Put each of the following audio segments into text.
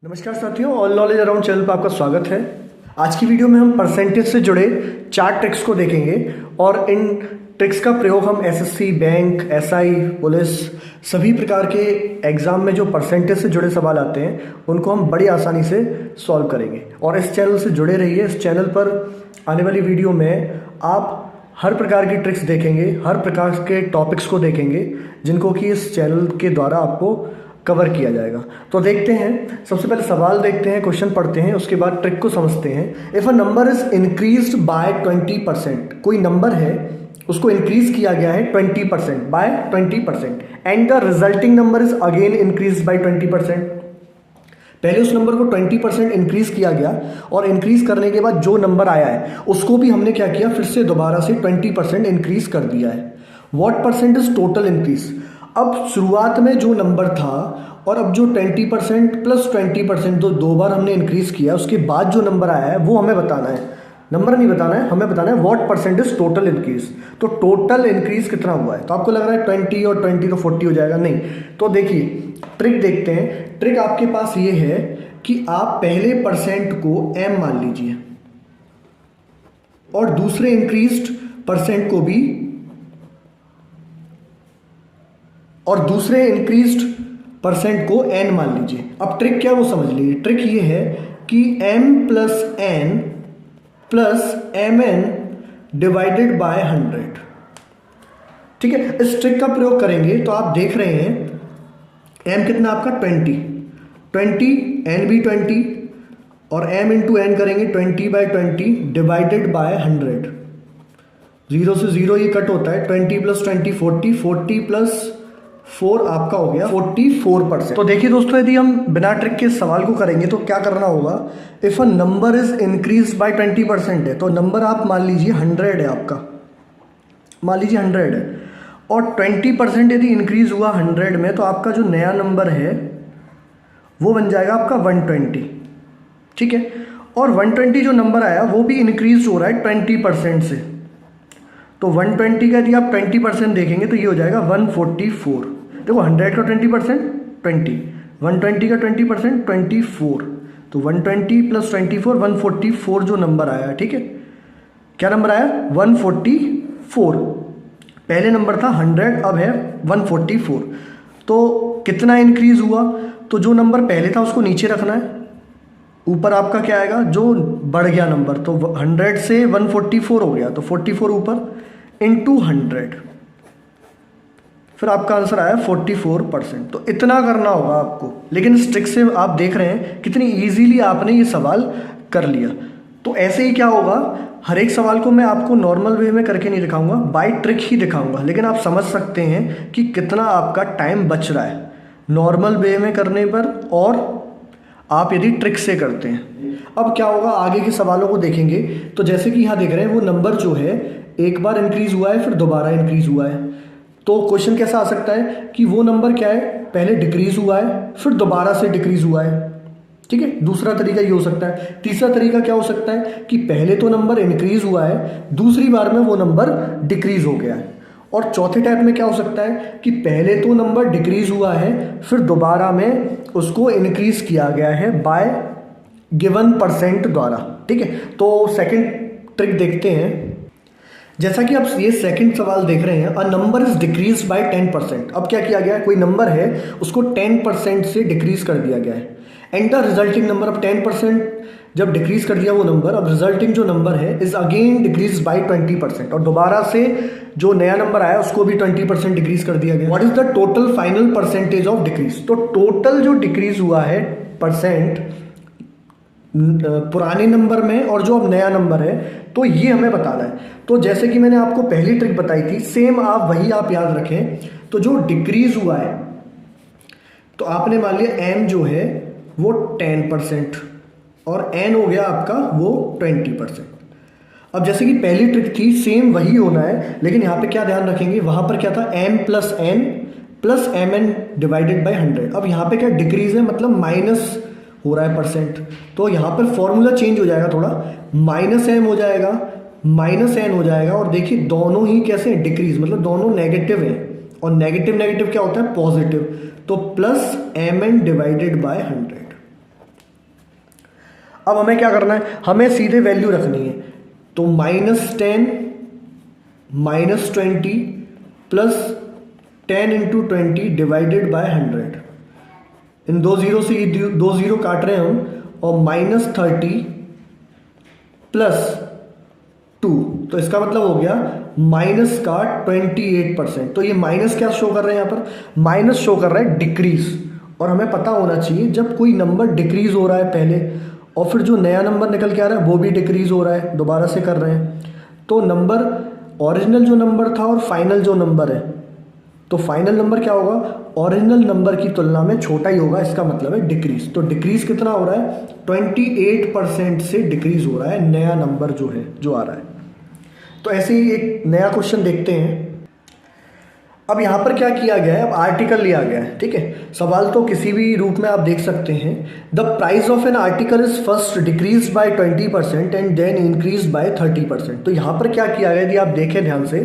नमस्कार साथियों, all knowledge around channel पर आपका स्वागत है। आज की वीडियो में हम परसेंटेज से जुड़े 4 ट्रिक्स को देखेंगे और इन ट्रिक्स का प्रयोग हम एसएससी, बैंक, एसआई, पुलिस सभी प्रकार के एग्जाम में जो परसेंटेज से जुड़े सवाल आते हैं उनको हम बड़ी आसानी से सॉल्व करेंगे। और इस चैनल से जुड़े रहिए। इस चैनल पर आने वाली वीडियो में आप हर प्रकार की ट्रिक्स देखेंगे, हर प्रकार के टॉपिक्स को देखेंगे जिनको कि इस चैनल के द्वारा आपको कवर किया जाएगा। तो देखते हैं, सबसे पहले सवाल देखते हैं, क्वेश्चन पढ़ते हैं, उसके बाद ट्रिक को समझते हैं। If a number is increased by 20%, कोई नंबर है उसको इंक्रीज किया गया है 20% by 20% and the resulting number is again increase by 20%। पहले उस नंबर को 20% इंक्रीज किया गया और इंक्रीज करने के बाद जो नंबर आया है उसको भी हमने क्या किया, फिर से दोबारा से 20% इंक्रीज कर दिया है। What percent is total increase? अब शुरुआत में जो नंबर था और अब जो 20% प्लस 20% तो दो बार हमने इंक्रीज किया, उसके बाद जो नंबर आया है वो हमें बताना है। नंबर नहीं बताना है, हमें बताना है what percent is total increase. तो टोटल इंक्रीज कितना हुआ है? तो आपको लग रहा है 20 और 20 तो 40 हो जाएगा, नहीं। तो देखिए ट्रिक देखते हैं। ट्रिक आपके पास ये है कि आप पहले परसेंट को m मान लीजिए और दूसरे इंक्रीज्ड परसेंट को भी, और दूसरे इंक्रीज्ड परसेंट को n मान लीजिए। अब ट्रिक क्या वो समझ लीजिए। ट्रिक ये है कि m plus n plus mn divided by 100। ठीक है, इस ट्रिक का प्रयोग करेंगे तो आप देख रहे हैं m कितना आपका 20, n भी 20 और m इंटू n करेंगे 20/20 डिवाइडेड बाय 100। 0 से 0 ये कट होता है, 20 प्लस 20 40 प्लस 4 आपका हो गया 44%। तो देखिए दोस्तों, यदि हम बिना ट्रिक के सवाल को करेंगे तो क्या करना होगा। If a number is increase by 20% है तो नंबर आप मान लीजिए 100 है, आपका मान लीजिए 100 है, और 20% यदि इंक्रीज हुआ 100 में तो आपका जो नया नंबर है वो बन जाएगा आपका 120। ठीक है, और 120 जो नंबर आया वो भी इंक्रीज हो रहा है 20% से, तो 120 का यदि आप 20% देखेंगे तो ये हो जाएगा 144। देखो 100 का 20% 20, 120 का 20% 24, तो 120 प्लस 24 144 जो नंबर आया। ठीक है, क्या नंबर आया? 144। पहले नंबर था 100, अब है 144। तो कितना इंक्रीज हुआ? तो जो नंबर पहले था उसको नीचे रखना है, ऊपर आपका क्या आएगा, जो बढ़ गया नंबर। तो 100 से 144 हो गया, तो 44 ऊपर इंटू 100, फिर आपका आंसर आया 44%। तो इतना करना होगा आपको। लेकिन इस ट्रिक से आप देख रहे हैं कितनी इजीली आपने ये सवाल कर लिया। तो ऐसे ही क्या होगा, हर एक सवाल को मैं आपको नॉर्मल वे में करके नहीं दिखाऊंगा, बाय ट्रिक ही दिखाऊंगा। लेकिन आप समझ सकते हैं कि कितना आपका टाइम बच रहा है नॉर्मल वे में करने पर और आप यदि ट्रिक से करते हैं। अब क्या होगा, आगे के सवालों को देखेंगे तो जैसे कि यहाँ देख रहे हैं वो नंबर जो है एक बार इंक्रीज हुआ है फिर दोबारा इंक्रीज हुआ है। तो क्वेश्चन कैसा आ सकता है कि वो नंबर क्या है, पहले डिक्रीज हुआ है फिर दोबारा से डिक्रीज हुआ है। ठीक है, दूसरा तरीका ये हो सकता है। तीसरा तरीका क्या हो सकता है कि पहले तो नंबर इंक्रीज हुआ है, दूसरी बार में वो नंबर डिक्रीज हो गया है। और चौथे टाइप में क्या हो सकता है कि पहले तो नंबर डिक्रीज हुआ है फिर दोबारा में उसको इंक्रीज किया गया है बाय गिवन परसेंट द्वारा। ठीक है, तो सेकंड ट्रिक देखते हैं। जैसा कि आप ये सेकंड सवाल देख रहे हैं, a number is decrease by 10%। अब क्या किया गया है, कोई नंबर है उसको 10% से डिक्रीज कर दिया गया है एंड द रिजल्टिंग नंबर। अब 10% जब डिक्रीज कर दिया वो नंबर, अब रिजल्टिंग जो नंबर है इज अगेन डिक्रीज बाय 20%, और दोबारा से जो नया नंबर आया उसको भी 20% डिक्रीज कर दिया गया। What is the total final percentage of decrease? तो टोटल जो डिक्रीज हुआ है परसेंट पुराने नंबर में और जो अब नया नंबर है, तो ये हमें बताना है। तो जैसे कि मैंने आपको पहली ट्रिक बताई थी, सेम आप वही आप याद रखें। तो जो डिक्रीज हुआ है तो आपने मान लिया m जो है वो 10% और n हो गया आपका वो 20%। अब जैसे कि पहली ट्रिक थी सेम वही होना है, लेकिन यहाँ पे क्या ध्यान रखेंगे, वहां पर क्या था m plus n plus mn divided by 100। अब यहाँ पे क्या डिक्रीज है, मतलब माइनस हो रहा है परसेंट, तो यहाँ पर फॉर्मूला चेंज हो जाएगा थोड़ा, माइनस m हो जाएगा माइनस n हो जाएगा। और देखिए दोनों ही कैसे डिक्रीज, मतलब दोनों नेगेटिव है, और नेगेटिव नेगेटिव क्या होता है, पॉजिटिव। तो प्लस mn डिवाइडेड बाय 100। अब हमें क्या करना है, हमें सीधे वैल्यू रखनी है। तो -10 -20 प्लस 10 इंटू 20 डिवाइडेड बाय 100। इन दो जीरो से ये दो जीरो काट रहे हैं हम, और -30 प्लस 2, तो इसका मतलब हो गया माइनस का 28%। तो ये माइनस क्या शो कर रहे हैं यहाँ पर, माइनस शो कर रहा है डिक्रीज। और हमें पता होना चाहिए जब कोई नंबर डिक्रीज हो रहा है पहले, और फिर जो नया नंबर निकल के आ रहा है वो भी डिक्रीज हो रहा है, दोबारा से कर रहे हैं, तो नंबर ओरिजिनल जो नंबर था और फाइनल जो नंबर है, तो फाइनल नंबर क्या होगा, ओरिजिनल नंबर की तुलना में छोटा ही होगा, इसका मतलब है डिक्रीज। तो डिक्रीज कितना हो रहा है, 28% से डिक्रीज हो रहा है नया नंबर जो है, जो आ रहा है। तो ऐसे ही एक नया क्वेश्चन देखते हैं। अब यहाँ पर क्या किया गया है, अब आर्टिकल लिया गया है, ठीक है। सवाल तो किसी भी रूप में आप देख सकते हैं। The price of an article is first decrease by 20% and then increase by 30%। तो यहाँ पर क्या किया गया, यदि आप देखें ध्यान से,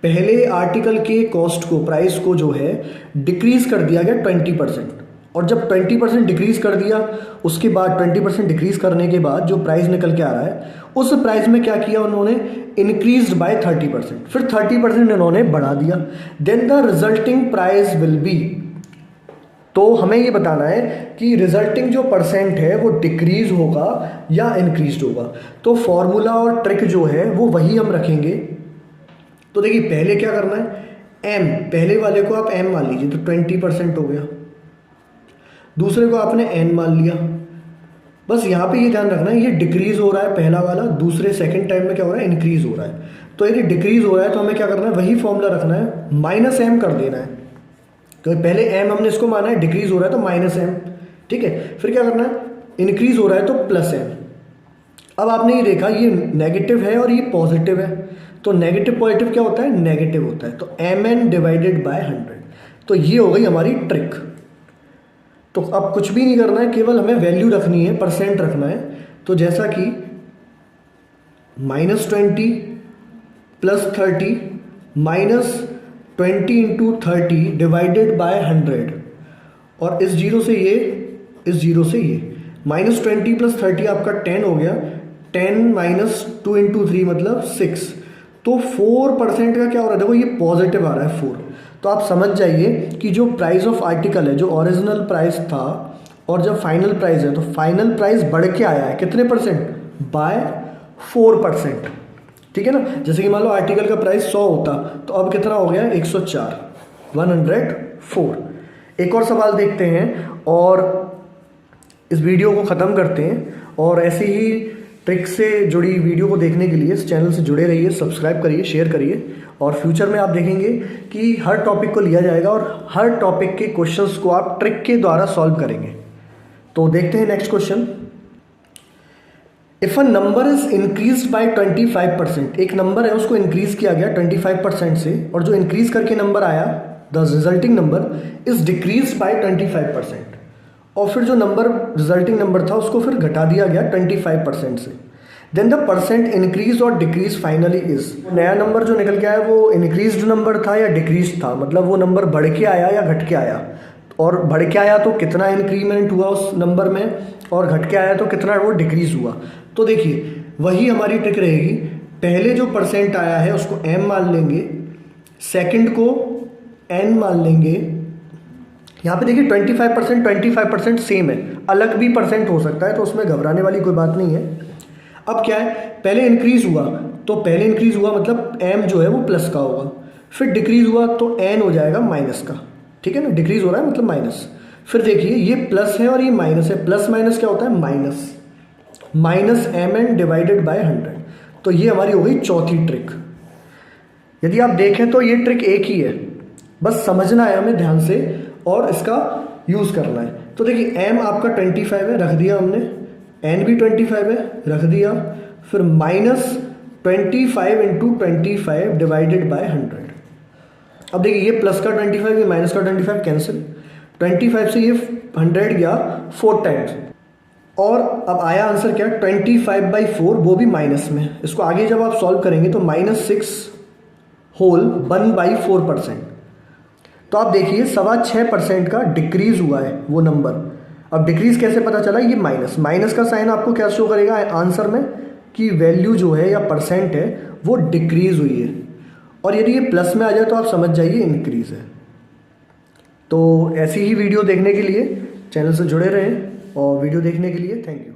पहले आर्टिकल के कॉस्ट को, प्राइस को जो है डिक्रीज कर दिया गया 20%, और जब 20% डिक्रीज कर दिया, उसके बाद 20% डिक्रीज करने के बाद जो प्राइस निकल के आ रहा है, उस प्राइस में क्या किया उन्होंने, इंक्रीज बाय 30%, फिर 30% इन्होंने बढ़ा दिया। Then the resulting price will be, तो हमें ये बताना है कि रिजल्टिंग जो परसेंट है वो डिक्रीज होगा या इंक्रीज होगा। तो फॉर्मूला और ट्रिक जो है वो वही हम रखेंगे। तो देखिए पहले क्या करना है, m, पहले वाले को आप m मान लीजिए, तो 20% हो गया। दूसरे को आपने n मान लिया। बस यहाँ पे ये ध्यान रखना है, ये डिक्रीज हो रहा है पहला वाला, दूसरे सेकंड टाइम में क्या हो रहा है, इंक्रीज हो रहा है। तो यदि डिक्रीज हो रहा है तो हमें क्या करना है, वही फॉर्मूला रखना है, -m कर देना है। तो पहले m हमने इसको माना है, डिक्रीज हो रहा है तो -m, ठीक है। फिर क्या करना है, इंक्रीज हो रहा है तो +m। अब आपने ये देखा, ये नेगेटिव है और ये पॉजिटिव है, तो नेगेटिव पॉजिटिव क्या होता है, नेगेटिव होता है। तो mn डिवाइडेड बाय 100। तो ये हो गई हमारी ट्रिक। तो अब कुछ भी नहीं करना है, केवल हमें वैल्यू रखनी है, परसेंट रखना है। तो जैसा कि -20 प्लस 30 -20 इंटू 30 डिवाइडेड बाय 100, और इस जीरो से ये, इस जीरो से ये, -20 प्लस 30 आपका 10 हो गया, 10 - 2 इंटू 3 मतलब 6। तो 4% का क्या हो रहा है, देखो ये पॉजिटिव आ रहा है 4। तो आप समझ जाइए कि जो प्राइस ऑफ आर्टिकल है, जो ओरिजिनल प्राइस था और जब फाइनल प्राइस है, तो फाइनल प्राइस बढ़ के आया है कितने %, बाय 4%, ठीक है ना। जैसे कि मान लो आर्टिकल का प्राइस 100 होता, तो अब कितना हो गया, 104, 104। एक और सवाल देखते हैं और इस वीडियो को ख़त्म करते हैं। और ऐसे ही ट्रिक से जुड़ी वीडियो को देखने के लिए इस चैनल से जुड़े रहिए, सब्सक्राइब करिए, शेयर करिए, और फ्यूचर में आप देखेंगे कि हर टॉपिक को लिया जाएगा और हर टॉपिक के क्वेश्चंस को आप ट्रिक के द्वारा सॉल्व करेंगे। तो देखते हैं next question. If a number is increase by 25%, एक नंबर है उसको इंक्रीज किया गया 25% से, और जो इंक्रीज करके नंबर आया, the resulting number is decrease by 25%, और फिर जो नंबर रिजल्टिंग नंबर था उसको फिर घटा दिया गया 25% से। देन द परसेंट इंक्रीज और डिक्रीज फाइनली इज, नया नंबर जो निकल के आया वो इंक्रीज्ड नंबर था या डिक्रीज था, मतलब वो नंबर बढ़ के आया या घट के आया। और बढ़ के आया तो कितना इंक्रीमेंट हुआ उस नंबर में, और घट के आया तो कितना वो डिक्रीज हुआ। तो देखिए वही हमारी ट्रिक रहेगी, पहले जो परसेंट आया है उसको m मान लेंगे, सेकंड को n मान लेंगे। यहाँ पे देखिए 25% सेम है, अलग भी परसेंट हो सकता है, तो उसमें घबराने वाली कोई बात नहीं है। अब क्या है, पहले इंक्रीज हुआ, तो पहले इंक्रीज हुआ मतलब m जो है वो प्लस का होगा, फिर डिक्रीज हुआ तो n हो जाएगा माइनस का, ठीक है ना, डिक्रीज हो रहा है मतलब माइनस। फिर देखिए ये प्लस है और ये माइनस है, प्लस माइनस क्या होता है, माइनस, -mn डिवाइडेड बाय 100। तो ये हमारी हो गई चौथी ट्रिक। यदि आप देखें तो ये ट्रिक एक ही है, बस समझना है हमें ध्यान से और इसका यूज़ करना है। तो देखिए m आपका 25 है, रख दिया हमने, n भी 25 है, रख दिया, फिर -25 इंटू 25 डिवाइडेड बाय 100। अब देखिए ये प्लस का 25, ये माइनस का 25 कैंसिल, 25 से ये 100 गया 4 टाइम्स, और अब आया आंसर क्या, 25/4, वो भी माइनस में। इसको आगे जब आप सॉल्व करेंगे तो -6 होल 1/4%। तो आप देखिए 6.25% का डिक्रीज हुआ है वो नंबर। अब डिक्रीज कैसे पता चला, ये माइनस का साइन आपको क्या शो करेगा आंसर में कि वैल्यू जो है या परसेंट है वो डिक्रीज हुई है, और यदि ये प्लस में आ जाए तो आप समझ जाइए इंक्रीज है। तो ऐसी ही वीडियो देखने के लिए चैनल से जुड़े रहें, और वीडियो देखने के लिए थैंक यू।